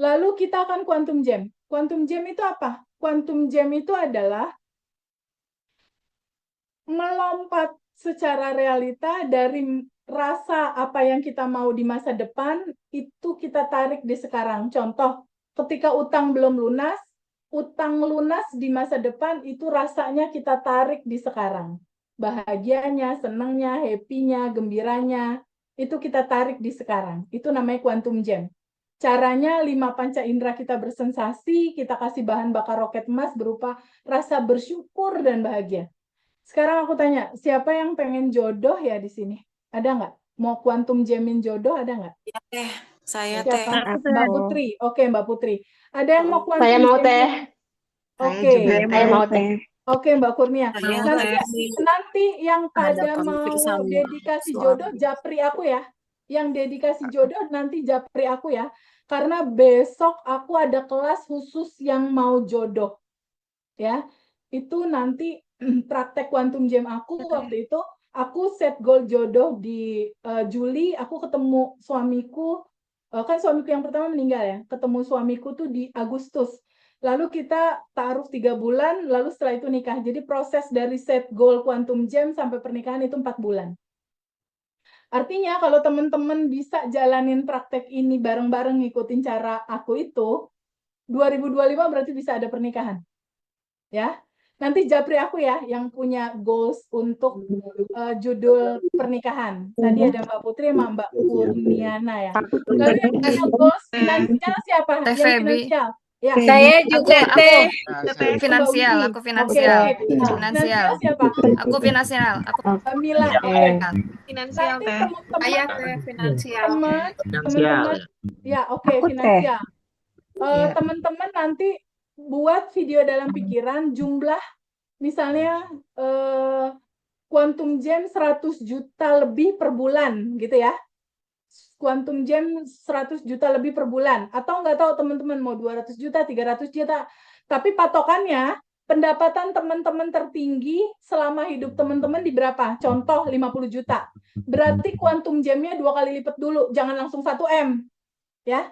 Lalu kita akan quantum jam. Quantum jam itu apa? Quantum jam itu adalah melompat secara realita dari rasa apa yang kita mau di masa depan, itu kita tarik di sekarang. Contoh, ketika utang belum lunas, utang lunas di masa depan itu rasanya kita tarik di sekarang. Bahagianya, senangnya, happy-nya, gembiranya, itu kita tarik di sekarang. Itu namanya quantum jam. Caranya 5 panca indera kita bersensasi, kita kasih bahan bakar roket emas berupa rasa bersyukur dan bahagia. Sekarang aku tanya, siapa yang pengen jodoh ya di sini? Ada nggak? Mau quantum jamin jodoh ada nggak? Ya teh, saya teh. Siapa? Mbak Putri. Oke, Mbak Putri. Ada yang mau Saya quantum mau jamin? teh. Oke. Saya mau teh. Oke, Mbak Kurnia. Saya Nanti yang ada pada mau konflik sama dedikasi suami. jodoh, japri aku ya. Yang dedikasi jodoh nanti japri aku ya. Karena besok aku ada kelas khusus yang mau jodoh. Ya, itu nanti praktek quantum jam aku waktu itu, aku set goal jodoh di Juli, aku ketemu suamiku, kan suamiku yang pertama meninggal ya, ketemu suamiku tuh di Agustus. Lalu kita taruh 3 bulan, lalu setelah itu nikah. Jadi proses dari set goal quantum jam sampai pernikahan itu 4 bulan. Artinya kalau teman-teman bisa jalanin praktek ini bareng-bareng ngikutin cara aku itu, 2025 berarti bisa ada pernikahan. Ya, nanti japri aku ya yang punya goals untuk judul pernikahan. Tadi ada Mbak Putri sama Mbak Kurniana ya. Lalu yang punya goals finansial siapa? Teh Yang Feby. finansial. Ya. Saya juga teh. Finansial, aku Oke, finansial. oke. Finansial Finansial. siapa? Aku finansial. Aku Mila. Oke. Finansial Nanti teh. teman-teman Saya teh finansial. teman-teman ya oke finansial. Teman-teman nanti buat video dalam pikiran jumlah misalnya quantum jam 100 juta lebih per bulan gitu ya. Quantum jam 100 juta lebih per bulan atau nggak tahu teman-teman mau 200 juta, 300 juta. Tapi patokannya pendapatan teman-teman tertinggi selama hidup teman-teman di berapa? Contoh 50 juta. Berarti quantum jamnya 2 kali lipat dulu, jangan langsung 1 M. Ya.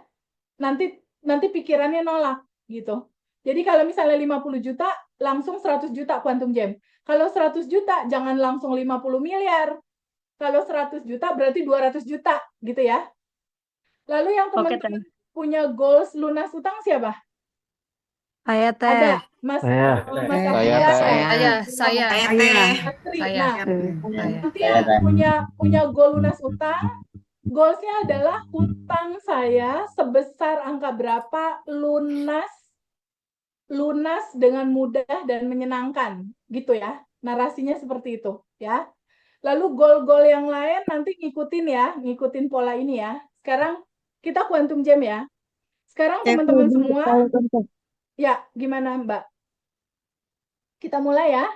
Nanti pikirannya nolak gitu. Jadi kalau misalnya 50 juta, langsung 100 juta quantum jam. Kalau 100 juta, jangan langsung 50 miliar. Kalau 100 juta, berarti 200 juta, gitu ya. Lalu yang teman-teman punya goals lunas utang siapa? Saya teh. Ada, Mas. Saya. Mas Saya, Afia, Saya. Saya teh. Astri. Saya. Nah, nanti yang punya goal lunas utang, goalsnya adalah utang saya sebesar angka berapa lunas dengan mudah dan menyenangkan gitu ya. Narasinya seperti itu ya. Lalu goal-goal yang lain nanti ngikutin pola ini ya. Sekarang kita quantum jam ya. Sekarang teman-teman semua, ya gimana Mbak? Kita mulai ya.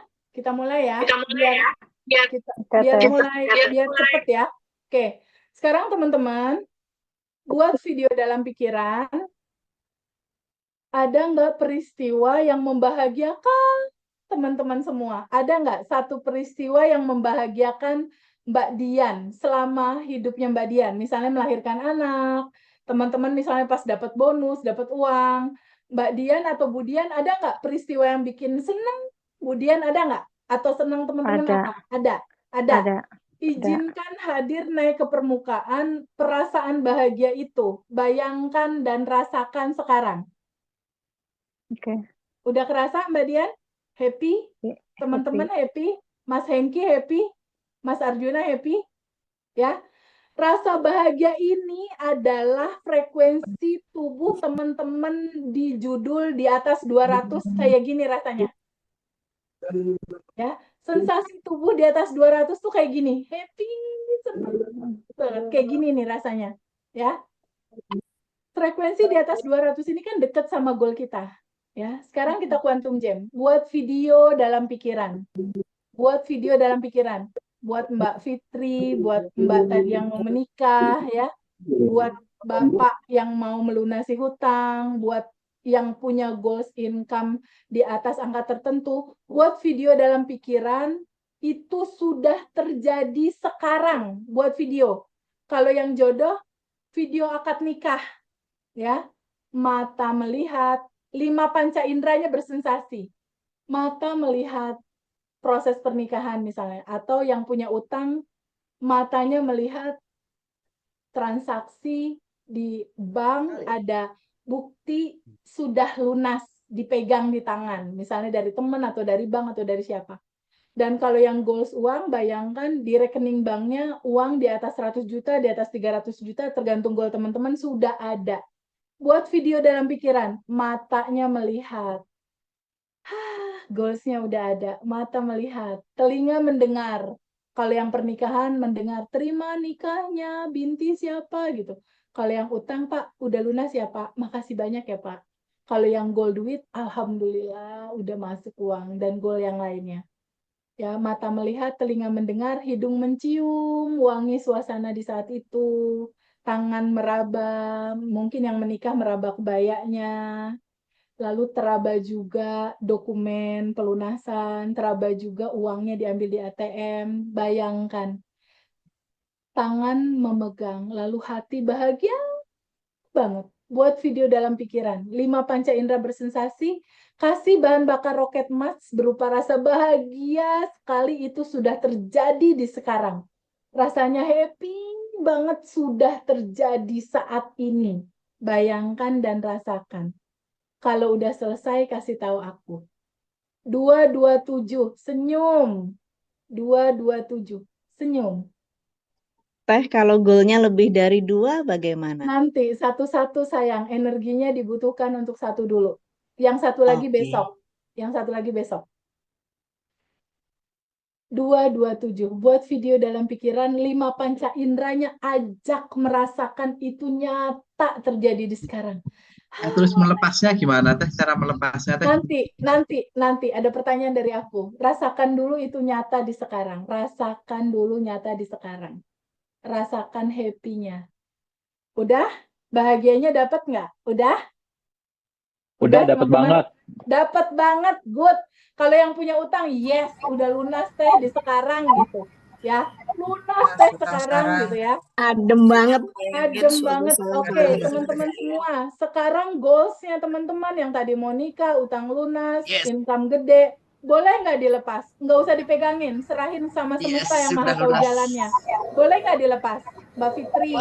Biar cepet ya. Oke. Sekarang teman-teman buat video dalam pikiran. Ada nggak peristiwa yang membahagiakan teman-teman semua? Ada nggak satu peristiwa yang membahagiakan Mbak Dian selama hidupnya Mbak Dian? Misalnya melahirkan anak, teman-teman misalnya pas dapat bonus, dapat uang. Mbak Dian atau Bu Dian ada nggak peristiwa yang bikin senang? Bu Dian ada nggak? Atau senang teman-teman apa? Ada. Izinkan hadir naik ke permukaan perasaan bahagia itu. Bayangkan dan rasakan sekarang. Udah kerasa Mbak Dian? Happy? Teman-teman happy? Mas Hengki happy? Mas Arjuna happy? Ya. Rasa bahagia ini adalah frekuensi tubuh teman-teman di judul di atas 200 kayak gini rasanya. Ya. Sensasi tubuh di atas 200 tuh kayak gini. Happy, senang. Kayak gini nih rasanya. Ya. Frekuensi di atas 200 ini kan dekat sama goal kita. Ya, sekarang kita quantum jam. Buat video dalam pikiran. Buat Mbak Fitri, buat Mbak tadi yang mau menikah, ya. Buat Bapak yang mau melunasi hutang, buat yang punya goals income di atas angka tertentu. Buat video dalam pikiran, itu sudah terjadi sekarang. Buat video. Kalau yang jodoh, video akad nikah. Ya. mata melihat, 5 panca inderanya bersensasi. Mata melihat proses pernikahan misalnya, atau yang punya utang, matanya melihat transaksi di bank, ada bukti sudah lunas, dipegang di tangan, misalnya dari teman atau dari bank atau dari siapa. Dan kalau yang goals uang, bayangkan di rekening banknya uang di atas 100 juta, di atas 300 juta, tergantung goal teman-teman sudah ada. Buat video dalam pikiran, matanya melihat. Goalsnya udah ada, mata melihat, telinga mendengar. Kalau yang pernikahan mendengar, terima nikahnya, binti siapa gitu. Kalau yang utang, Pak, udah lunas ya Pak, makasih banyak ya Pak. Kalau yang goal duit, alhamdulillah udah masuk uang, dan goal yang lainnya. Ya, mata melihat, telinga mendengar, hidung mencium, wangi suasana di saat itu, tangan meraba, mungkin yang menikah meraba kebayanya, lalu teraba juga dokumen pelunasan, teraba juga uangnya diambil di ATM, bayangkan. Tangan memegang, lalu hati bahagia banget. Buat video dalam pikiran, 5 panca indera bersensasi, kasih bahan bakar roket Mars berupa rasa bahagia sekali itu sudah terjadi di sekarang. Rasanya happy banget sudah terjadi saat ini. Bayangkan dan rasakan. Kalau udah selesai kasih tahu aku. 227, senyum. 227, senyum. Teh, kalau goalnya lebih dari 2, bagaimana? Nanti satu-satu sayang, energinya dibutuhkan untuk satu dulu. Yang satu lagi Oke. besok. Yang satu lagi besok. 227. Buat video dalam pikiran, 5 panca inderanya ajak merasakan itu nyata terjadi di sekarang. Terus melepasnya gimana teh? Cara melepasnya teh? Nanti ada pertanyaan dari aku. Rasakan dulu itu nyata di sekarang. Rasakan dulu nyata di sekarang. Rasakan happy-nya. Udah? Bahagianya dapat nggak? Udah? Udah dapat teman-teman? banget. Dapat banget, good. Kalau yang punya utang, yes, udah lunas teh di sekarang gitu. Ya, lunas teh sekarang gitu ya. Adem banget. Adem banget. Oke, teman-teman semua. Sekarang goalsnya teman-teman yang tadi mau nikah, utang lunas, income gede. Boleh nggak dilepas? Nggak usah dipegangin. Serahin sama semesta yang maha tahu jalannya. Boleh nggak dilepas? Mbak Fitri.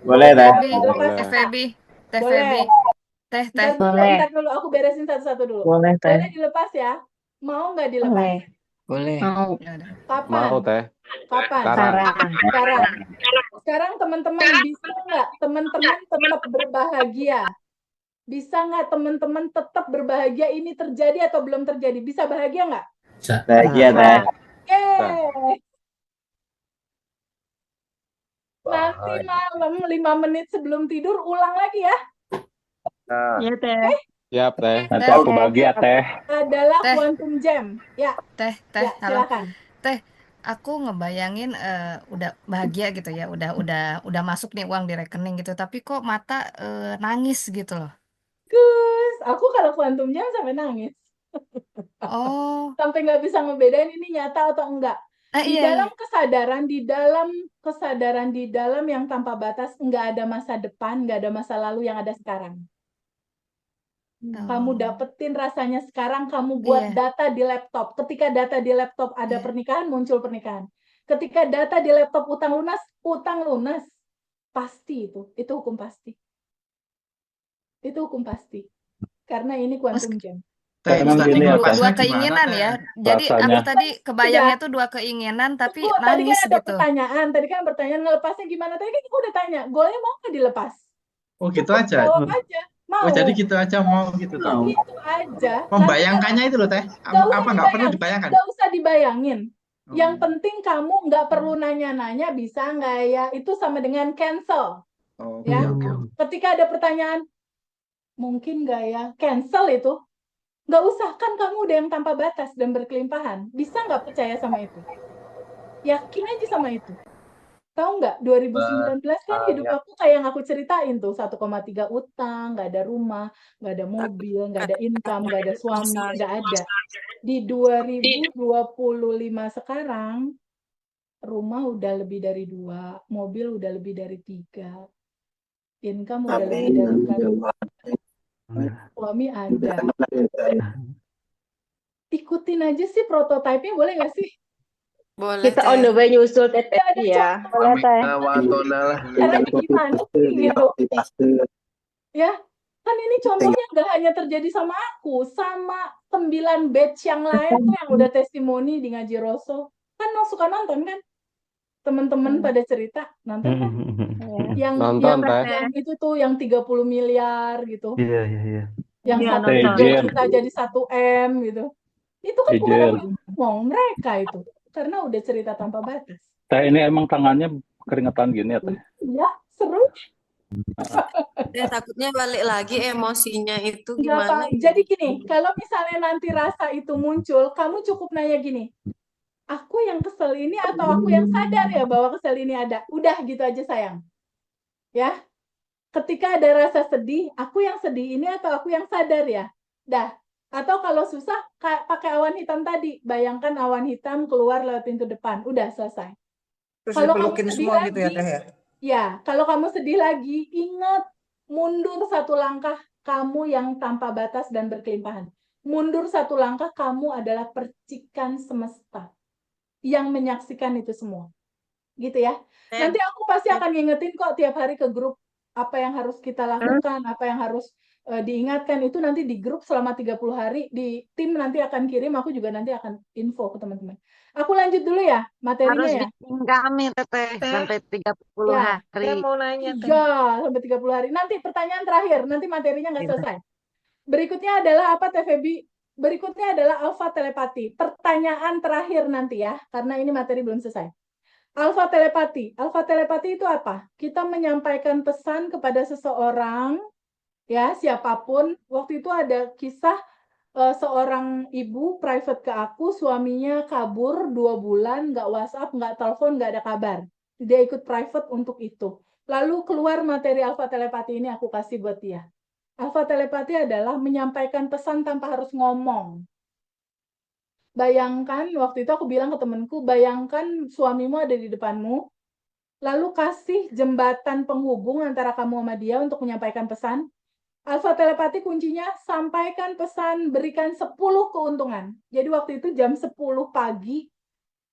Boleh teh. Dilepas? Teh Feby, Teh Boleh. Feby, Teh. Bentar dulu, aku beresin satu-satu dulu. Boleh, Teh. Boleh dilepas ya? Mau nggak dilepas? Boleh. Mau. Ya udah. Kapan? Mau teh. Kapan? Sekarang. Sekarang teman-teman bisa nggak teman-teman tetap berbahagia? Bisa nggak teman-teman tetap berbahagia ini terjadi atau belum terjadi? Bisa bahagia nggak? Bahagia teh. Yeay. Nanti malam 5 menit sebelum tidur ulang lagi ya. Iya, Teh. Siap teh. Nanti Teh. aku bahagia teh. Adalah Teh. quantum jam. Ya, Teh, ya halo. silakan. Teh, aku ngebayangin udah bahagia gitu ya, udah masuk nih uang di rekening gitu, tapi kok mata nangis gitu loh. Gus, aku kalau quantum jam sampai nangis. Oh, Sampai nggak bisa ngebedain ini nyata atau enggak. Di iya, dalam kesadaran, di dalam yang tanpa batas, nggak ada masa depan, nggak ada masa lalu, yang ada sekarang. Kamu Oh, dapetin rasanya sekarang, kamu buat iya. data di laptop. Ketika data di laptop ada Iya. pernikahan, muncul pernikahan. Ketika data di laptop utang lunas. Pasti itu hukum pasti. Itu hukum pasti. Karena ini quantum jam. Teh, Emang tadi gini ya, melepasnya Dua gimana, keinginan Teh? ya. Jadi Rasanya. aku tadi kebayangnya tuh dua keinginan tapi Tunggu, tadi nangis kan ada gitu. pertanyaan. Tadi kan pertanyaan ngelepasnya gimana? Tadi kan aku udah tanya, goalnya mau nggak dilepas? Oh gitu Cukup aja. jawab aja. Mau. Oh jadi gitu aja mau gitu toh. Gitu aja. Membayangkannya itu loh teh. Nggak usah Apa nggak perlu dibayangkan? Nggak usah dibayangin. Oh. Yang penting kamu nggak perlu nanya-nanya bisa nggak ya. Itu sama dengan cancel. Oh, Ya. oke. Ketika ada pertanyaan, mungkin nggak ya? Cancel itu. Nggak usah, kan kamu udah yang tanpa batas dan berkelimpahan. Bisa nggak percaya sama itu? Yakin aja sama itu. Tahu nggak, 2019 kan hidup aku kayak yang aku ceritain tuh, 1,3 utang, nggak ada rumah, nggak ada mobil, nggak ada income, nggak ada suami, nggak ada. Di 2025 sekarang, rumah udah lebih dari 2, mobil udah lebih dari 3, income udah lebih dari kali. suami ada. Ikutin aja sih prototipe-nya, boleh nggak sih? Boleh, Kita on the Teh. way nyusul Teh Ya, ada ya. Boleh Pamit Teh. ke Watona lah. caranya gimana sih gitu? Ya, kan ini contohnya nggak hanya terjadi sama aku, sama 9 batch yang lain tuh yang udah testimoni di Ngaji Roso. Kan lo suka nonton kan? Teman-teman pada cerita, nonton kan? Yang Nonton, Teh. yang itu tuh yang 30 miliar gitu. Iya, iya, iya. Yang Iya, 1 nonton. juta jadi 1 M gitu. Itu kan bukan aku yang ngomong, mereka itu. Karena udah cerita tanpa batas. Teh ini emang tangannya keringetan gini ya Teh? Ya, seru. Takutnya balik lagi emosinya itu Nggak gimana apa-apa. ya? Jadi gini, kalau misalnya nanti rasa itu muncul, kamu cukup nanya gini, aku yang kesel ini atau aku yang sadar ya bahwa kesel ini ada? Udah gitu aja sayang. Ya, ketika ada rasa sedih, aku yang sedih ini atau aku yang sadar ya? Dah. Atau kalau susah, pakai awan hitam tadi. Bayangkan awan hitam keluar lewat pintu depan. Udah selesai. Terus Kalau kamu dipelukin sedih semua gitu ya lagi, Teh ya? ya, kalau kamu sedih lagi, ingat mundur 1 langkah, kamu yang tanpa batas dan berkelimpahan. Mundur 1 langkah, kamu adalah percikan semesta yang menyaksikan itu semua. Gitu ya. Nanti aku pasti akan ngingetin kok tiap hari ke grup apa yang harus kita lakukan, apa yang harus diingatkan. Itu nanti di grup selama 30 hari, di tim nanti akan kirim, aku juga nanti akan info ke teman-teman. Aku lanjut dulu ya materinya ya. bikin kami Teh sampai 30 Ya, hari. Saya mau nanya, Teh. Ya, sampai 30 hari. Nanti pertanyaan terakhir, nanti materinya nggak selesai. Berikutnya adalah apa Teh Febi? Berikutnya adalah alfa telepati. Pertanyaan terakhir nanti ya, karena ini materi belum selesai. Alfa telepati. Alfa telepati itu apa? Kita menyampaikan pesan kepada seseorang, ya siapapun. Waktu itu ada kisah seorang ibu private ke aku, suaminya kabur 2 bulan, nggak WhatsApp, nggak telepon, nggak ada kabar. Dia ikut private untuk itu. Lalu keluar materi alfa telepati ini aku kasih buat dia. Alfa telepati adalah menyampaikan pesan tanpa harus ngomong. Bayangkan, waktu itu aku bilang ke temenku, bayangkan suamimu ada di depanmu, lalu kasih jembatan penghubung antara kamu sama dia untuk menyampaikan pesan. Alfa telepati kuncinya, sampaikan pesan, berikan 10 keuntungan. Jadi waktu itu jam 10 pagi,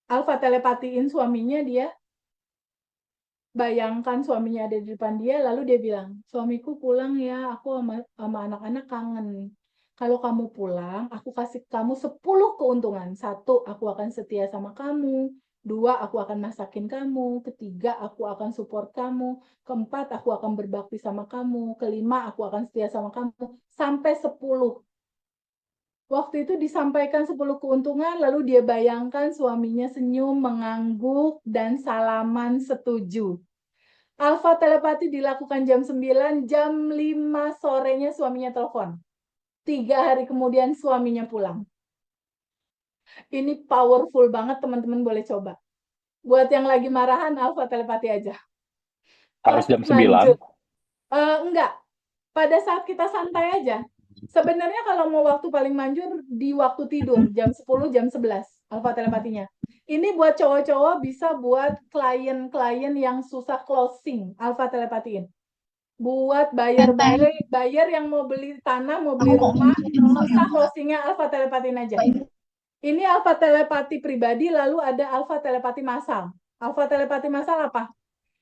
alfa telepatiin suaminya dia, bayangkan suaminya ada di depan dia, lalu dia bilang, suamiku pulang ya, aku sama anak-anak kangen. Kalau kamu pulang, aku kasih kamu 10 keuntungan. 1, aku akan setia sama kamu. 2, aku akan masakin kamu. 3, aku akan support kamu. 4, aku akan berbakti sama kamu. 5, aku akan setia sama kamu. Sampai 10. Waktu itu disampaikan 10 keuntungan, lalu dia bayangkan suaminya senyum, mengangguk, dan salaman setuju. Alfa telepati dilakukan jam 9, jam 5 sorenya suaminya telepon. 3 hari kemudian suaminya pulang. Ini powerful banget, teman-teman boleh coba. Buat yang lagi marahan, alfa telepati aja. Harus jam 9. Lanjut. Enggak, pada saat kita santai aja. Sebenarnya kalau mau waktu paling manjur, di waktu tidur, jam 10, jam 11, alfa telepatinya. Ini buat cowok-cowok, bisa buat klien-klien yang susah closing, alfa telepatiin. Buat buyer yang mau beli tanah, mau beli rumah, susah closingnya, alfa telepatiin aja. Ini alfa telepati pribadi, lalu ada alfa telepati massal. Alfa telepati massal apa?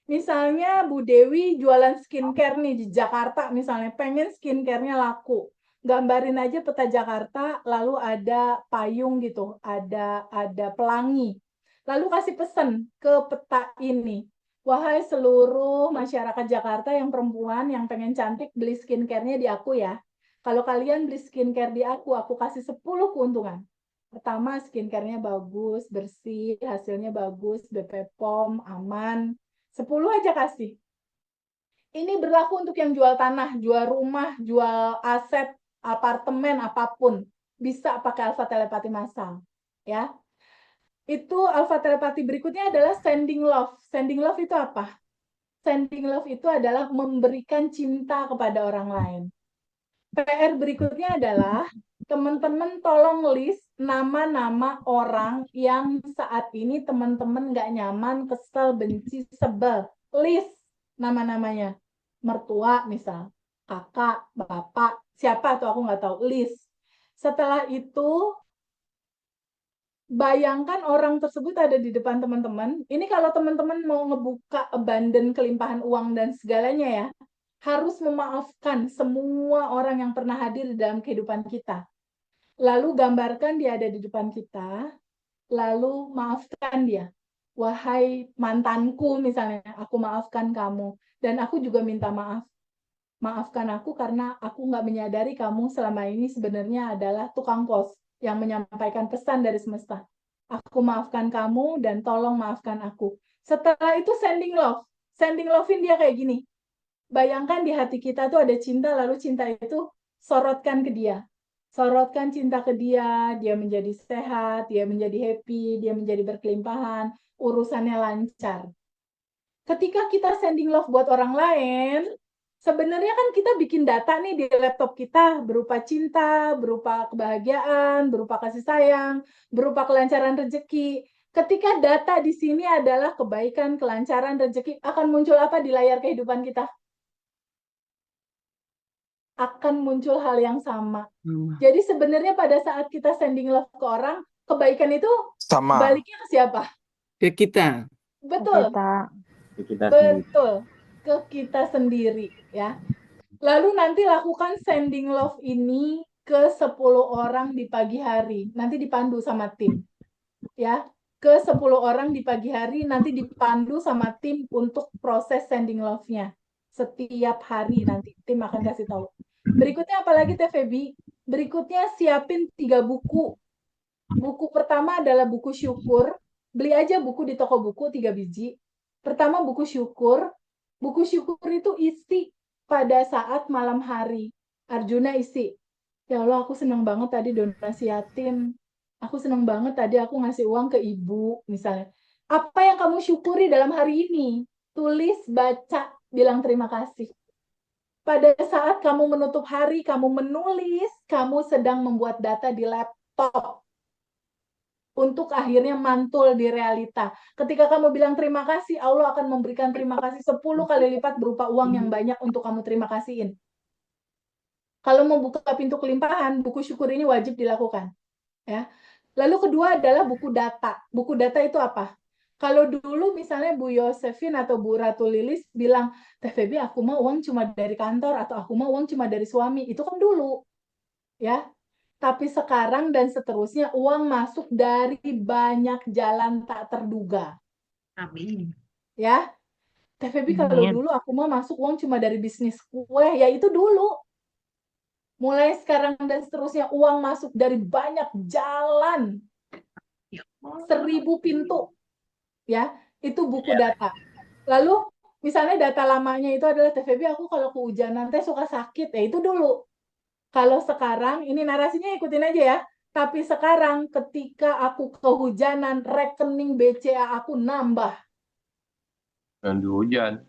Misalnya Bu Dewi jualan skincare nih di Jakarta, misalnya pengen skincare-nya laku. Gambarin aja peta Jakarta, lalu ada payung gitu, ada pelangi. Lalu kasih pesan ke peta ini. Wahai seluruh masyarakat Jakarta yang perempuan yang pengen cantik, beli skincare-nya di aku ya. Kalau kalian beli skincare di aku kasih 10 keuntungan. Pertama, skincare-nya bagus, bersih, hasilnya bagus, BP POM, aman. 10 aja kasih. Ini berlaku untuk yang jual tanah, jual rumah, jual aset, apartemen, apapun. Bisa pakai alfa telepati massal. Ya. Itu alfa telepati berikutnya adalah sending love. Sending love itu apa? Sending love itu adalah memberikan cinta kepada orang lain. PR berikutnya adalah teman-teman tolong list nama-nama orang yang saat ini teman-teman nggak nyaman, kesel, benci, sebel. List nama-namanya. Mertua misal, kakak, bapak, siapa tuh aku nggak tahu, list. Setelah itu bayangkan orang tersebut ada di depan teman-teman. Ini kalau teman-teman mau ngebuka abundant kelimpahan uang dan segalanya ya, harus memaafkan semua orang yang pernah hadir di dalam kehidupan kita. Lalu gambarkan dia ada di depan kita, lalu maafkan dia. Wahai mantanku misalnya, aku maafkan kamu. Dan aku juga minta maaf. Maafkan aku karena aku nggak menyadari kamu selama ini sebenarnya adalah tukang pos yang menyampaikan pesan dari semesta. Aku maafkan kamu dan tolong maafkan aku. Setelah itu sending love. Sending love-in dia kayak gini. Bayangkan di hati kita tuh ada cinta, lalu cinta itu sorotkan ke dia. Sorotkan cinta ke dia, dia menjadi sehat, dia menjadi happy, dia menjadi berkelimpahan, urusannya lancar. Ketika kita sending love buat orang lain, sebenarnya kan kita bikin data nih di laptop kita berupa cinta, berupa kebahagiaan, berupa kasih sayang, berupa kelancaran rezeki. Ketika data di sini adalah kebaikan, kelancaran rezeki, akan muncul apa di layar kehidupan kita? Akan muncul hal yang sama. Jadi sebenarnya pada saat kita sending love ke orang, kebaikan itu Sama baliknya ke siapa? ke kita. Betul. Ke kita sendiri. Betul, ke kita sendiri ya. Lalu nanti lakukan sending love ini ke 10 orang di pagi hari. Nanti dipandu sama tim. Ya, ke 10 orang di pagi hari nanti dipandu sama tim untuk proses sending love-nya. Setiap hari nanti tim akan kasih tahu. Berikutnya apalagi Teh Feby? Berikutnya siapin 3 buku. Buku pertama adalah buku syukur. Beli aja buku di toko buku 3 biji. Pertama buku syukur. Buku syukur itu isi pada saat malam hari. Arjuna isi. Ya Allah, aku senang banget tadi donasi yatim. Aku senang banget tadi aku ngasih uang ke ibu, misalnya. Apa yang kamu syukuri dalam hari ini? Tulis, baca, bilang terima kasih. Pada saat kamu menutup hari, kamu menulis, kamu sedang membuat data di laptop. Untuk akhirnya mantul di realita. Ketika kamu bilang terima kasih, Allah akan memberikan terima kasih 10 kali lipat berupa uang yang banyak untuk kamu terima kasihin. Kalau mau buka pintu kelimpahan, buku syukur ini wajib dilakukan. Ya. Lalu kedua adalah buku data. Buku data itu apa? Kalau dulu misalnya Bu Yosefin atau Bu Ratu Lilis bilang, Teh Feby aku mau uang cuma dari kantor atau aku mau uang cuma dari suami. Itu kan dulu. Ya. Tapi sekarang dan seterusnya uang masuk dari banyak jalan tak terduga. Amin. Ya. Teh Feby kalau dulu aku mau masuk uang cuma dari bisnis kue, ya itu dulu. Mulai sekarang dan seterusnya uang masuk dari banyak jalan. 1000 pintu. Ya, itu buku data. Lalu misalnya data lamanya itu adalah Teh Feby aku kalau kehujanan teh suka sakit, ya itu dulu. Kalau sekarang ini narasinya ikutin aja ya. Tapi sekarang ketika aku kehujanan, rekening BCA aku nambah. Nanti hujan.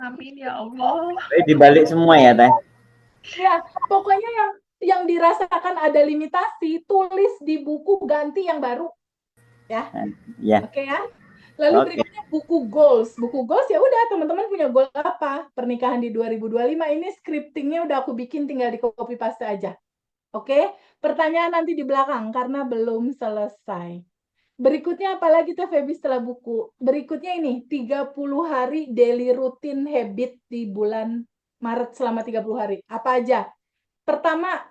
Amin ya Allah. Dibalik semua ya, Teh. Ya, pokoknya yang dirasakan ada limitasi, tulis di buku ganti yang baru. Ya. Ya. Oke ya. Lalu berikutnya buku goals. Buku goals ya udah teman-teman punya goal apa? Pernikahan di 2025 ini scriptingnya udah aku bikin tinggal di copy paste aja. Oke? Pertanyaan nanti di belakang karena belum selesai. Berikutnya apalagi Teh Feby setelah buku? Berikutnya ini 30 hari daily routine habit di bulan Maret selama 30 hari. Apa aja? Pertama,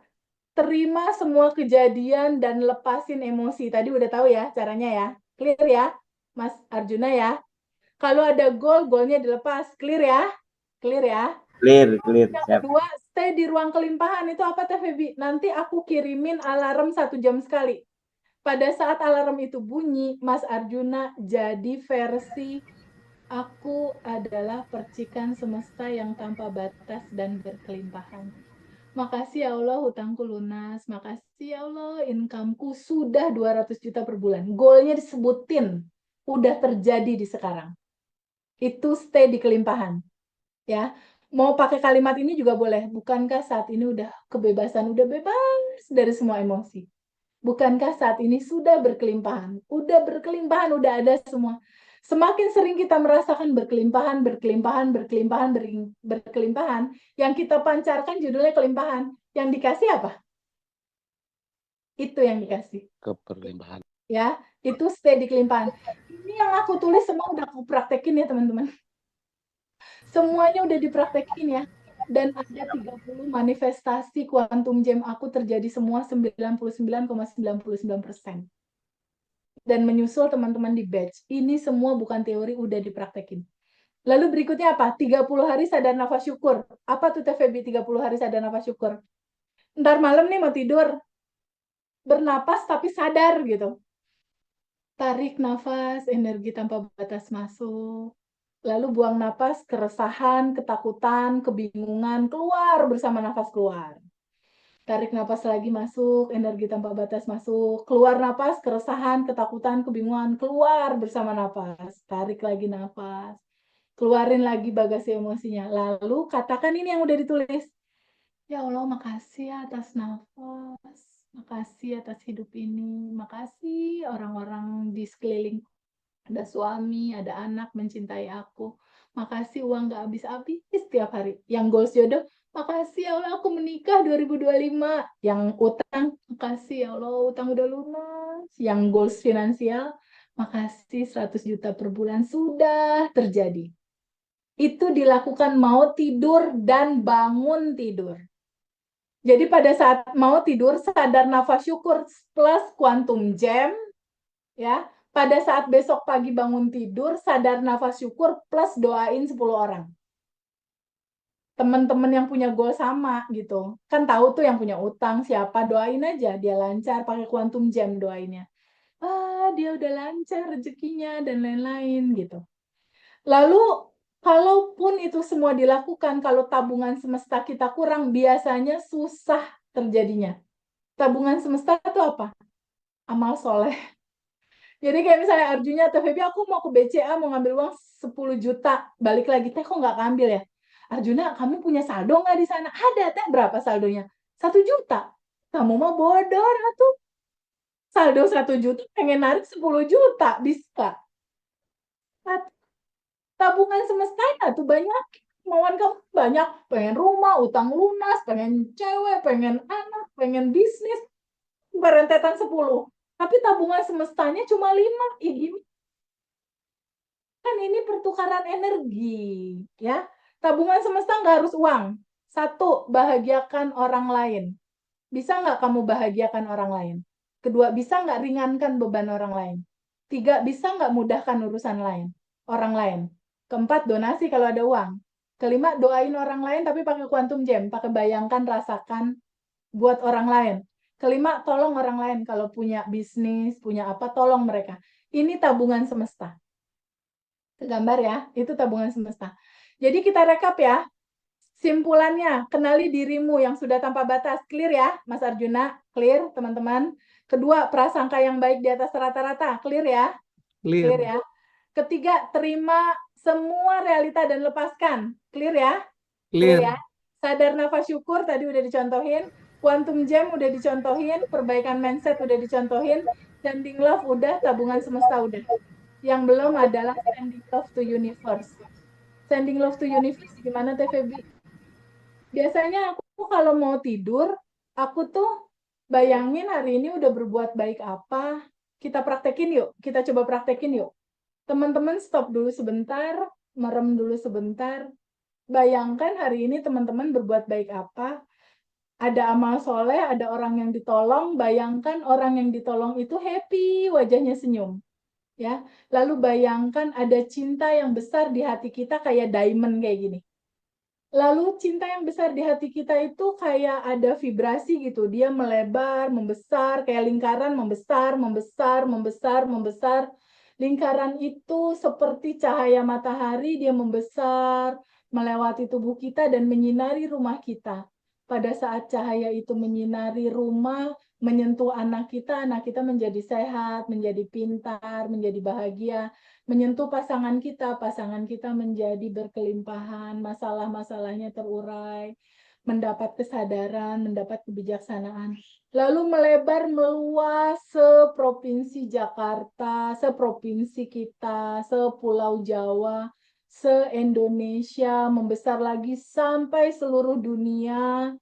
terima semua kejadian dan lepasin emosi. Tadi udah tahu ya caranya ya. Clear ya, Mas Arjuna ya. Kalau ada goal, goalnya dilepas. Clear ya? Clear ya? Clear. Yang kedua, stay di ruang kelimpahan. Itu apa Teh Feby? Nanti aku kirimin alarm 1 jam sekali. Pada saat alarm itu bunyi, Mas Arjuna jadi versi aku adalah percikan semesta yang tanpa batas dan berkelimpahan. Makasih ya Allah hutangku lunas. Makasih ya Allah incomeku sudah 200 juta per bulan. Goalnya disebutin. Udah terjadi di sekarang. Itu stay di kelimpahan. Ya. Mau pakai kalimat ini juga boleh. Bukankah saat ini udah kebebasan, udah bebas dari semua emosi? Bukankah saat ini sudah berkelimpahan? Udah berkelimpahan, udah ada semua. Semakin sering kita merasakan berkelimpahan, berkelimpahan, berkelimpahan, berkelimpahan, yang kita pancarkan judulnya kelimpahan. Yang dikasih apa? Itu yang dikasih. Keberlimpahan. Ya, itu stay di kelimpahan. Ini yang aku tulis semua udah aku praktekin ya teman-teman. Semuanya udah dipraktekin ya. Dan ada 30 manifestasi quantum gem aku terjadi semua 99,99%. Dan menyusul teman-teman di batch. Ini semua bukan teori, udah dipraktekin. Lalu berikutnya apa? 30 hari sadar nafas syukur. Apa tuh TVB 30 hari sadar nafas syukur? Ntar malam nih mau tidur. Bernapas tapi sadar gitu. Tarik nafas, energi tanpa batas masuk. Lalu buang napas, keresahan, ketakutan, kebingungan, keluar bersama nafas keluar. Tarik napas lagi masuk, energi tanpa batas masuk. Keluar napas, keresahan, ketakutan, kebingungan, keluar bersama napas. Tarik lagi napas. Keluarin lagi bagasi emosinya. Lalu katakan ini yang udah ditulis. Ya Allah, makasih atas nafas. Makasih atas hidup ini. Makasih orang-orang di sekeliling. Ada suami, ada anak mencintai aku. Makasih uang gak habis-habis setiap hari. Yang goals jodoh, makasih ya Allah aku menikah 2025. Yang utang, makasih ya Allah utang udah lunas. Yang goals finansial, makasih 100 juta per bulan sudah terjadi. Itu dilakukan mau tidur dan bangun tidur. Jadi pada saat mau tidur, sadar nafas syukur plus quantum gem, ya. Pada saat besok pagi bangun tidur, sadar nafas syukur plus doain 10 orang. Teman-teman yang punya goal sama gitu. Kan tahu tuh yang punya utang siapa, doain aja. Dia lancar pakai quantum gem doainnya. Dia udah lancar rezekinya dan lain-lain gitu. Lalu, kalaupun itu semua dilakukan, kalau tabungan semesta kita kurang, biasanya susah terjadinya. Tabungan semesta itu apa? Amal soleh. Jadi kayak misalnya Arjunya atau Feby, aku mau ke BCA, mau ngambil uang 10 juta. Balik lagi, teh kok nggak ambil ya? Arjuna, kamu punya saldo nggak di sana? Ada, teh berapa saldonya? 1 juta. Kamu mau bodoh, tuh. Saldo 1 juta, pengen narik 10 juta. Bisa. Tabungan semesta tuh banyak. Kemauan kamu banyak. Pengen rumah, utang lunas, pengen cewek, pengen anak, pengen bisnis. Berentetan 10. Tapi tabungan semestanya cuma 5. Gini. Kan ini pertukaran energi, ya. Tabungan semesta nggak harus uang. 1, bahagiakan orang lain. Bisa nggak kamu bahagiakan orang lain? Kedua, bisa nggak ringankan beban orang lain? 3, bisa nggak mudahkan urusan orang lain? Keempat, donasi kalau ada uang. Kelima, doain orang lain tapi pakai quantum gem, pakai bayangkan, rasakan, buat orang lain. Kelima, tolong orang lain kalau punya bisnis, punya apa, tolong mereka. Ini tabungan semesta. Gambar ya, itu tabungan semesta. Jadi kita rekap ya. Simpulannya, kenali dirimu yang sudah tanpa batas. Clear ya, Mas Arjuna? Clear, teman-teman? Kedua, prasangka yang baik di atas rata-rata. Clear ya? Clear ya. Ketiga, terima semua realita dan lepaskan. Clear ya? Clear ya. Sadar nafas syukur tadi udah dicontohin. Quantum gem udah dicontohin. Perbaikan mindset udah dicontohin. Sending love udah, tabungan semesta udah. Yang belum adalah sending love to universe. Sending love to universe gimana TVB? Biasanya aku kalau mau tidur, aku tuh bayangin hari ini udah berbuat baik apa. Kita praktekin yuk, kita coba praktekin yuk. Teman-teman stop dulu sebentar, merem dulu sebentar. Bayangkan hari ini teman-teman berbuat baik apa. Ada amal soleh, ada orang yang ditolong. Bayangkan orang yang ditolong itu happy, wajahnya senyum. Ya, lalu bayangkan ada cinta yang besar di hati kita kayak diamond kayak gini. Lalu cinta yang besar di hati kita itu kayak ada vibrasi gitu. Dia melebar, membesar, kayak lingkaran membesar, membesar, membesar, membesar. Lingkaran itu seperti cahaya matahari, dia membesar, melewati tubuh kita dan menyinari rumah kita. Pada saat cahaya itu menyinari rumah, menyentuh anak kita menjadi sehat, menjadi pintar, menjadi bahagia. Menyentuh pasangan kita menjadi berkelimpahan, masalah-masalahnya terurai. mendapat kesadaran, mendapat kebijaksanaan. Lalu melebar meluas seprovinsi Jakarta, seprovinsi kita, sepulau Jawa, se-Indonesia, membesar lagi sampai seluruh dunia.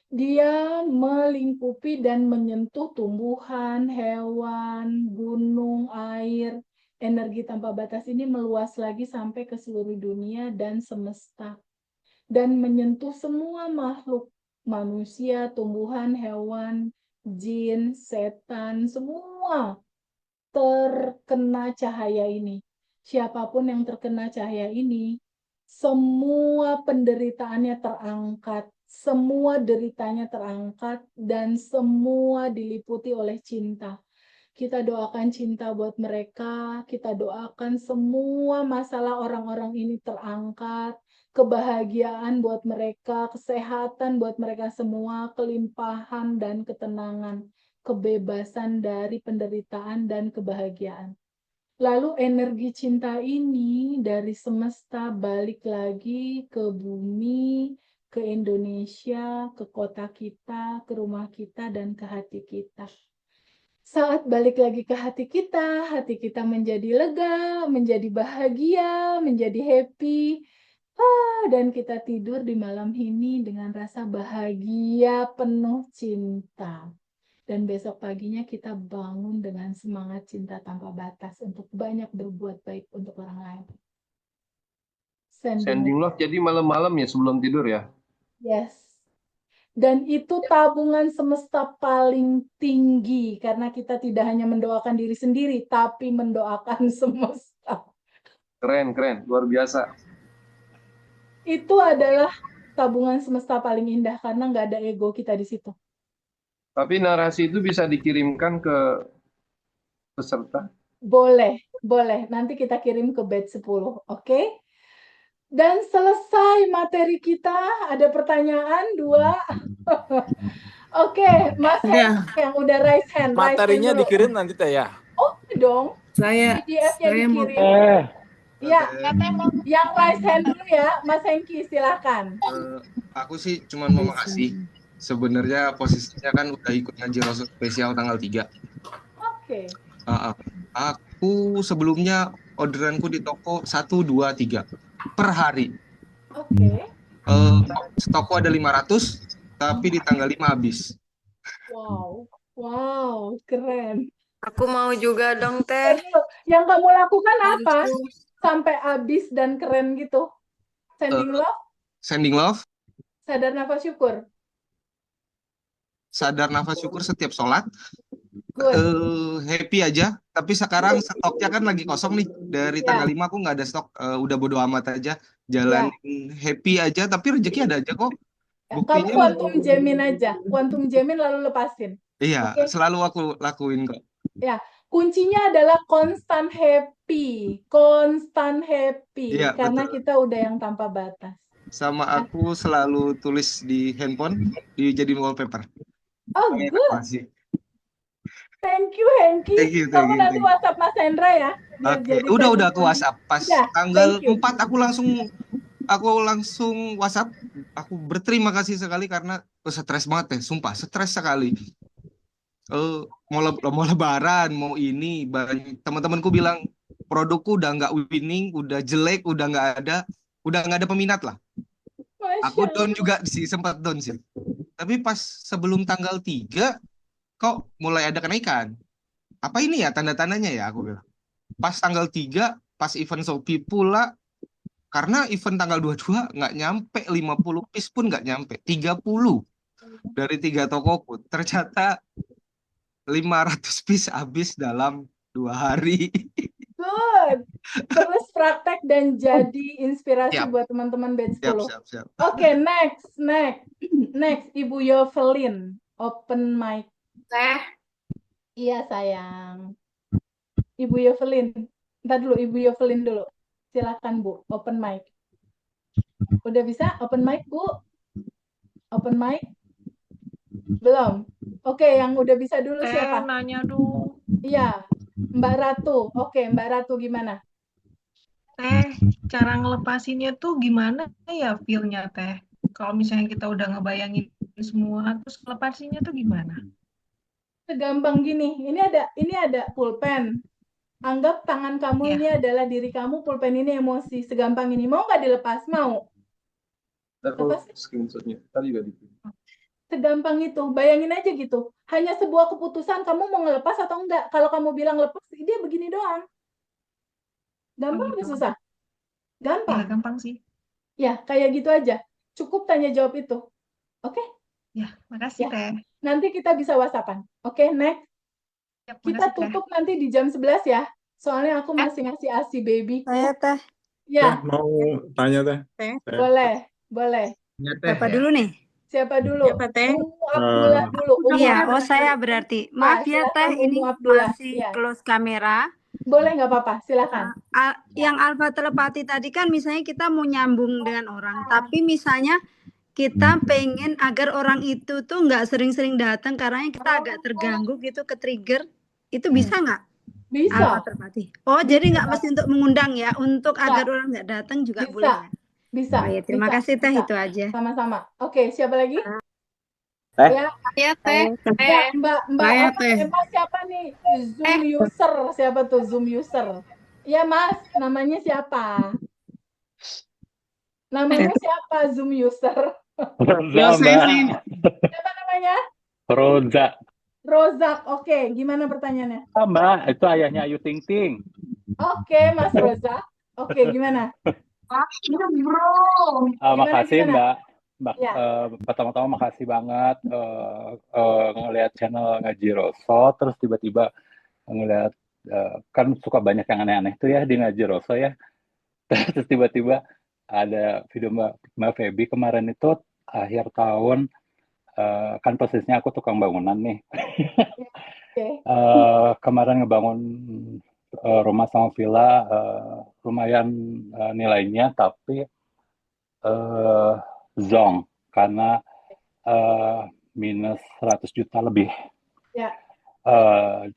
Dia melingkupi dan menyentuh tumbuhan, hewan, gunung, air. Energi tanpa batas ini meluas lagi sampai ke seluruh dunia dan semesta. Dan menyentuh semua makhluk, manusia, tumbuhan, hewan, jin, setan, semua terkena cahaya ini. Siapapun yang terkena cahaya ini, semua penderitaannya terangkat, semua deritanya terangkat, dan semua diliputi oleh cinta. Kita doakan cinta buat mereka, kita doakan semua masalah orang-orang ini terangkat, kebahagiaan buat mereka, kesehatan buat mereka semua, kelimpahan dan ketenangan, kebebasan dari penderitaan dan kebahagiaan. Lalu energi cinta ini dari semesta balik lagi ke bumi, ke Indonesia, ke kota kita, ke rumah kita, dan ke hati kita. Saat balik lagi ke hati kita menjadi lega, menjadi bahagia, menjadi happy, dan kita tidur di malam ini dengan rasa bahagia penuh cinta. Dan besok paginya kita bangun dengan semangat cinta tanpa batas untuk banyak berbuat baik untuk orang lain. Sending love jadi malam-malam ya sebelum tidur ya? Yes. Dan itu tabungan semesta paling tinggi karena kita tidak hanya mendoakan diri sendiri, tapi mendoakan semesta. Keren, keren, luar biasa. Itu adalah tabungan semesta paling indah karena nggak ada ego kita di situ. Tapi narasi itu bisa dikirimkan ke peserta. Boleh, boleh. Nanti kita kirim ke batch 10, oke? Dan selesai materi kita. Ada pertanyaan 2? Oke, Mas Henry yang udah raise hand. Materinya raise hand dulu. dikirim nanti Teh ya. Oh, dong. Saya PDF-nya mau dikirim. Ya, yang raise hand dulu ya, Mas Hengki, silakan. Aku sih cuma mau makasih. Sebenarnya posisinya kan udah ikut ngaji Rasul spesial tanggal 3. Oke. Aku sebelumnya orderanku di toko 1, 2, 3 per hari. Oke. Stokku ada 500, tapi di tanggal 5 habis. Wow, wow, keren. Aku mau juga dong, Teh. Yang kamu lakukan apa? Sampai habis dan keren gitu. Sending love? Sending love. Sadar nafas syukur. Sadar nafas syukur setiap sholat. Good. Happy aja. Tapi sekarang stoknya kan lagi kosong nih. Dari tanggal 5 aku nggak ada stok. Udah bodo amat aja. Jalan happy aja. Tapi rezeki ada aja kok. Kamu quantum jamin aja. Quantum jamin lalu lepasin. Iya, selalu aku lakuin kok. Ya, kuncinya adalah constant happy. Constant happy. Iya, karena betul. kita udah yang tanpa batas. Sama aku selalu tulis di handphone, dijadiin wallpaper. Oh, good. Makasih. Thank you, Hengki. Kamu nanti WhatsApp Mas Hendra ya. Oke, udah aku WhatsApp. Pas Ya, tanggal thank you. 4 aku langsung WhatsApp. Aku berterima kasih sekali karena stres banget ya, sumpah, stres sekali. Mau lebaran, mau ini, teman-temanku bilang produkku udah nggak winning, udah jelek, udah nggak ada peminat lah. Aku down juga sih, sempat down sih. Tapi pas sebelum tanggal 3 kok mulai ada kenaikan. Apa ini ya tanda-tandanya ya, aku bilang. Pas tanggal 3, pas event Shopee pula, karena event tanggal 22 nggak nyampe 50 piece pun nggak nyampe 30 dari 3 tokoku. Ternyata 500 piece habis dalam 2 hari. Good. Terus praktek dan jadi inspirasi Siap. buat teman-teman batch 10. Siap. Oke, next. Ibu Yovelin, open mic. Teh. Iya, sayang. Ibu Yovelin. Ntar dulu, Ibu Yovelin dulu. Silakan, Bu, open mic. Udah bisa open mic, Bu? Open mic? Belum? Oke, yang udah bisa dulu siapa? Nanya dulu. Iya, Mbak Ratu. Oke, Mbak Ratu gimana? Teh, cara ngelepasinnya tuh gimana ya feel-nya, Teh? Kalau misalnya kita udah ngebayangin semua, terus lepasinnya tuh gimana? Segampang gini, ini ada pulpen. Anggap tangan kamu Iya. ini adalah diri kamu, pulpen ini emosi. Segampang ini. Mau nggak dilepas? Mau. Aku Lepas. screenshotnya tadi juga dikirim. Segampang itu. Bayangin aja gitu. Hanya sebuah keputusan kamu mau ngelepas atau enggak. Kalau kamu bilang lepas, dia begini doang. Gampang atau gitu. susah? Iya, Gampang. gampang sih. Ya, kayak gitu aja. Cukup tanya jawab itu. Oke? Ya, makasih Ya. Teh. Nanti kita bisa WhatsApp-an. Oke, next. Siap, Kita makasih Teh. tutup nanti di jam 11 ya. Soalnya aku masih ngasih ASI babyku. Saya Teh. Ya, Mau tanya teh? boleh. Boleh. Ya, Teh. Siapa dulu nih? Siapa dulu? Siapa Teh? Ummu Abdullah dulu. Ummu Iya, Abdullah oh saya dulu. berarti. Ah, Maaf ya silakan Teh, ini Ummu Abdullah. masih Iya. close kamera. Boleh nggak apa-apa, silakan. Yang alfa telepati tadi kan misalnya kita mau nyambung dengan orang, tapi misalnya kita pengen agar orang itu tuh nggak sering-sering datang karena kita agak terganggu gitu, ke trigger. Itu bisa nggak? Bisa. Alfa telepati. Oh, jadi nggak mesti untuk mengundang ya, untuk Bisa. agar orang nggak datang juga Bisa. boleh ya? Bisa. Oh ya, terima Bisa. kasih Teh, Bisa. itu aja. Sama-sama. Oke, siapa lagi? Teh. Ya, Ya Teh. Mbak Saya, apa, Teh. Mas siapa nih? Zoom user. Siapa tuh Zoom user? Ya, Mas, namanya siapa? Namanya siapa Zoom user? Roza, Mbak. Siapa namanya? Roza. Rozak. Oke, gimana pertanyaannya? Ah, Mbak, itu ayahnya Ayu Ting Ting. Oke, Mas Rozak. Oke, gimana? Gimana, Makasih gimana? Mbak. Mbak, Ya. pertama-tama makasih banget ngelihat channel Ngaji Roso, terus tiba-tiba ngelihat kan suka banyak yang aneh-aneh tuh ya di Ngaji Roso ya. Terus tiba-tiba ada video Mbak Feby kemarin itu akhir tahun, kan posisinya aku tukang bangunan nih. Oke. Kemarin ngebangun rumah sama villa, lumayan nilainya, tapi zonk karena minus 100 juta lebih. Ya.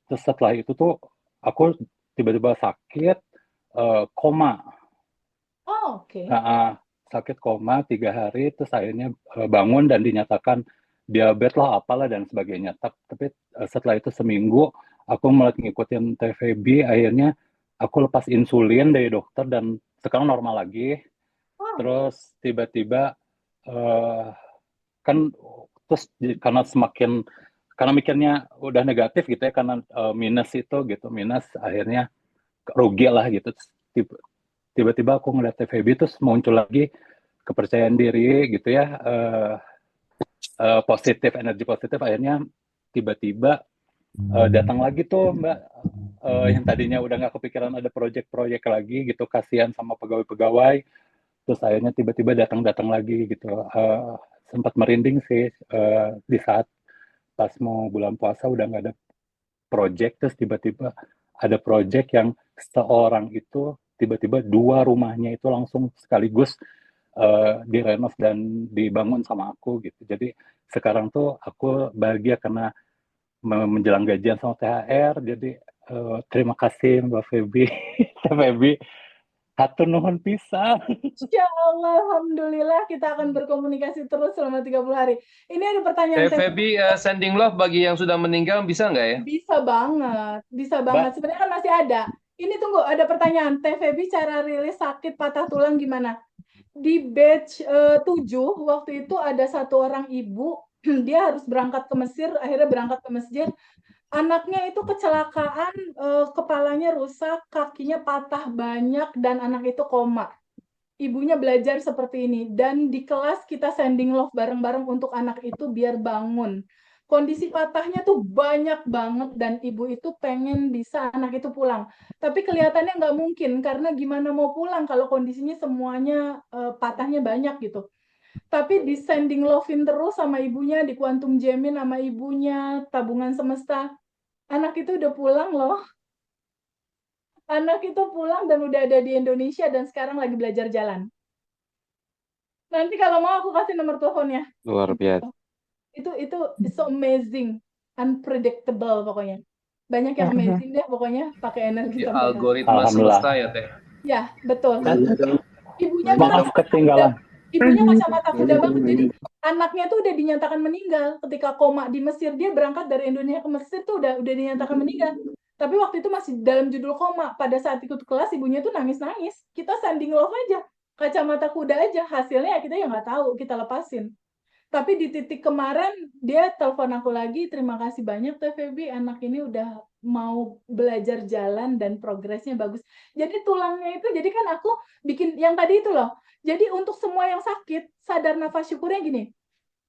Terus setelah itu tuh aku tiba-tiba sakit, koma. Oh, oke. Sakit koma 3 hari, terus akhirnya bangun dan dinyatakan diabetes lah apalah dan sebagainya. Tapi setelah itu seminggu aku mulai ngikutin TVB, akhirnya aku lepas insulin dari dokter dan sekarang normal lagi. Terus tiba-tiba kan terus karena mikirnya udah negatif gitu ya, karena minus itu gitu, minus akhirnya rugi lah gitu. Tiba-tiba aku ngeliat TVB terus muncul lagi kepercayaan diri gitu ya, positif, energi positif, akhirnya tiba-tiba datang lagi tuh Mbak, yang tadinya udah nggak kepikiran ada proyek-proyek lagi gitu, kasihan sama pegawai-pegawai, terus akhirnya tiba-tiba datang lagi gitu. Sempat merinding sih di saat pas mau bulan puasa udah nggak ada proyek, terus tiba-tiba ada proyek yang seorang itu tiba-tiba 2 rumahnya itu langsung sekaligus direnov dan dibangun sama aku gitu. Jadi sekarang tuh aku bahagia karena menjelang gajian sama THR. Jadi terima kasih Mbak Feby. Feby, hatur nuhun pisan. Insya Allah, Alhamdulillah kita akan berkomunikasi terus selama 30 hari. Ini ada pertanyaan. Feby, sending love bagi yang sudah meninggal bisa nggak ya? Bisa banget, bisa banget. Sebenarnya kan masih ada. Ini tunggu, ada pertanyaan. Teh Feby, cara rilis sakit patah tulang gimana? Di batch 7, waktu itu ada satu orang ibu, dia harus berangkat ke Mesir, akhirnya berangkat ke masjid. Anaknya itu kecelakaan, kepalanya rusak, kakinya patah banyak, dan anak itu koma. Ibunya belajar seperti ini. Dan di kelas kita sending love bareng-bareng untuk anak itu biar bangun. Kondisi patahnya tuh banyak banget, dan ibu itu pengen bisa anak itu pulang. Tapi kelihatannya nggak mungkin, karena gimana mau pulang kalau kondisinya semuanya patahnya banyak gitu. Tapi di sending love-in terus sama ibunya, di Quantum Jamin sama ibunya, tabungan semesta. Anak itu udah pulang loh. Anak itu pulang dan udah ada di Indonesia dan sekarang lagi belajar jalan. Nanti kalau mau aku kasih nomor teleponnya. Luar biasa. Itu it's so amazing, unpredictable pokoknya. Banyak yang amazing deh pokoknya pakai energi Ya, sampai algoritma semesta ya Teh. Ya, betul. Ibunya Maaf ketinggalan. ibunya kacamata kuda banget. Jadi anaknya tuh udah dinyatakan meninggal ketika koma di Mesir. Dia berangkat dari Indonesia ke Mesir tuh udah dinyatakan meninggal. Tapi waktu itu masih dalam judul koma. Pada saat ikut kelas ibunya tuh nangis-nangis. Kita sanding love aja, kacamata kuda aja. Hasilnya kita ya nggak tahu, kita lepasin. Tapi di titik kemarin dia telepon aku lagi, terima kasih banyak Teh Feby, anak ini udah mau belajar jalan dan progresnya bagus. Jadi tulangnya itu, jadi kan aku bikin yang tadi itu loh. Jadi untuk semua yang sakit, sadar nafas syukurnya gini.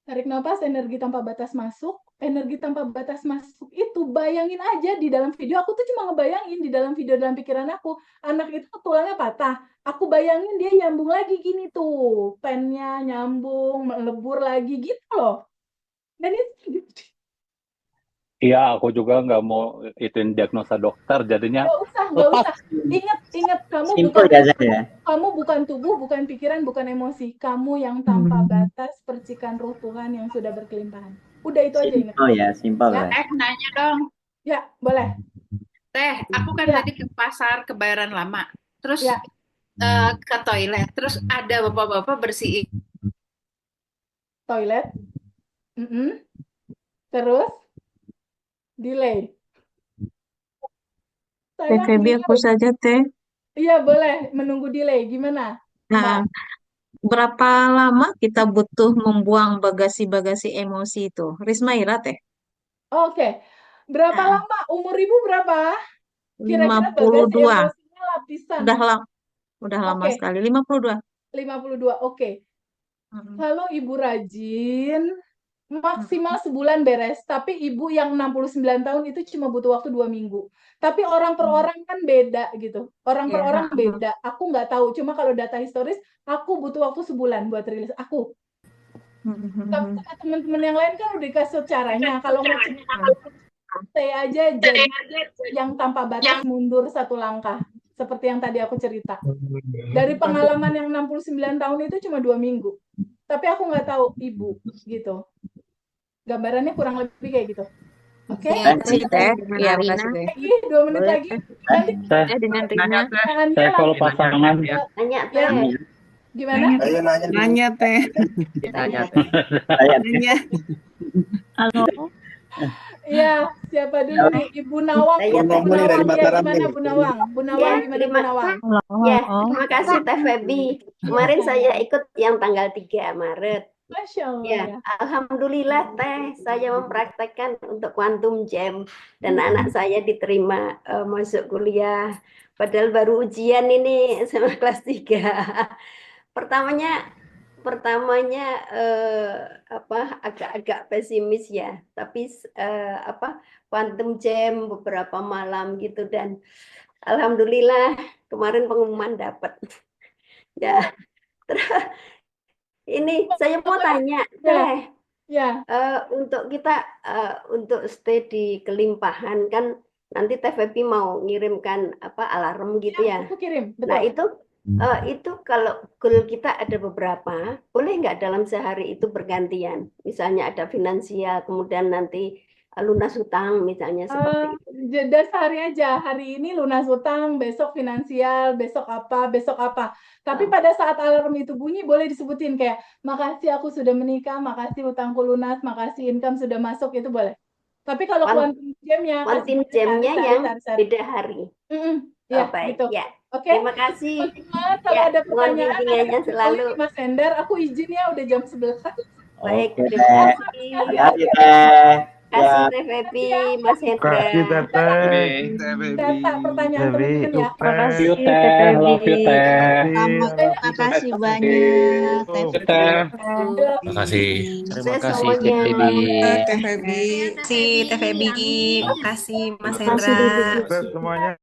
Tarik nafas, energi tanpa batas masuk. Energi tanpa batas masuk itu bayangin aja di dalam video. Aku tuh cuma ngebayangin di dalam video dalam pikiran aku. Anak itu tulangnya patah. Aku bayangin dia nyambung lagi gini tuh. Pennya nyambung, melebur lagi gitu loh. Dan itu Iya, aku juga nggak mau ituin diagnosa dokter, jadinya nggak usah. Ingat kamu Simpel bukan ya, Zah, ya. kamu bukan tubuh, bukan pikiran, bukan emosi. Kamu yang tanpa batas percikan ruh Tuhan yang sudah berkelimpahan. Udah itu aja ingat. Simpel ya, simpel Ya. ya. Nanya dong. Ya, boleh. Teh, aku kan Ya. tadi ke pasar Kebayoran Lama. Terus Ya. ke toilet. Terus ada bapak-bapak bersihin Toilet. Terus delay. Teh Sayang, Feby, aku delay. saja Teh. Iya, boleh menunggu delay. Gimana? Nah, berapa lama kita butuh membuang bagasi-bagasi emosi itu? Risma Ira Teh. Oke. Berapa lama? Umur ibu berapa? Kira-kira bagasi 52. emosinya lapisan. Udah lama Oke. sekali. 52. 52, oke. Kalau ibu rajin, maksimal sebulan beres. Tapi ibu yang 69 tahun itu cuma butuh waktu 2 minggu. Tapi orang per orang kan beda gitu. Orang per Iya, orang beda. Aku nggak tahu. Cuma kalau data historis, aku butuh waktu sebulan buat rilis. Aku. Tapi teman-teman yang lain kan udah dikasih caranya. Kalau mau stay aja jadi yang tanpa batas mundur 1 langkah. Seperti yang tadi aku cerita. Dari pengalaman yang 69 tahun itu cuma 2 minggu. Tapi aku nggak tahu ibu gitu. Gambarannya kurang lebih kayak gitu. Oke? Makasih Teh. Iya, makasih Teh. Lagi 2 menit lagi. Nanti Teh, Dengan Rina. Teh kalau pasangan Nanya ya. Teh. Gimana? Nanya Teh. Tanya, Teh. Tanya, Teh. Nanya. Halo. Iya, siapa dulu nih? Ibu Nawang. Ibu Nawang ya, gimana Bu Nawang? Bu Nawang gimana Bu Nawang? Ya, terima kasih Teh Feby. Kemarin saya ikut yang tanggal 3 Maret. Masya Allah. Ya, alhamdulillah Teh, saya mempraktekkan untuk Quantum Jam dan anak saya diterima masuk kuliah. Padahal baru ujian ini sama kelas 3. Pertamanya agak-agak pesimis ya, tapi Quantum Jam beberapa malam gitu dan alhamdulillah kemarin pengumuman dapat. Ya, terus ini saya mau tanya Teh, untuk kita untuk stay di kelimpahan kan nanti Teh Feby mau ngirimkan alarm gitu ya. Aku kirim, betul. Nah itu kalau goal kita ada beberapa, boleh nggak dalam sehari itu bergantian? Misalnya ada finansial, kemudian nanti lunas hutang misalnya seperti itu. Jeda sehari aja. Hari ini lunas hutang, besok finansial, besok apa. Tapi pada saat alarm itu bunyi boleh disebutin kayak makasih aku sudah menikah, makasih hutangku lunas, makasih income sudah masuk, itu boleh. Tapi kalau quantum jam-nya yang beda hari. Ya, baik. gitu. Ya. Oke. Terima kasih. Kalau ada pertanyaan bimbingannya selalu. Mas Hendar, aku izin ya udah jam 11. Baik, Oke, terima kasih. Hati-hati, Teh. Kasih Teh Feby, Mas Hendra. Kasih Teh Feby. Data pertanyaan teman-teman ya. Makasih you, Teh Teh. Love you, Feby. Teh. Terima kasih banyak Teh Teh. Makasih. Terima Sukses kasih semuanya. Teh Feby. Teh Feby. Terima kasih Teh Feby. Terima kasih Mas Makasih Hendra. Didi. Semuanya.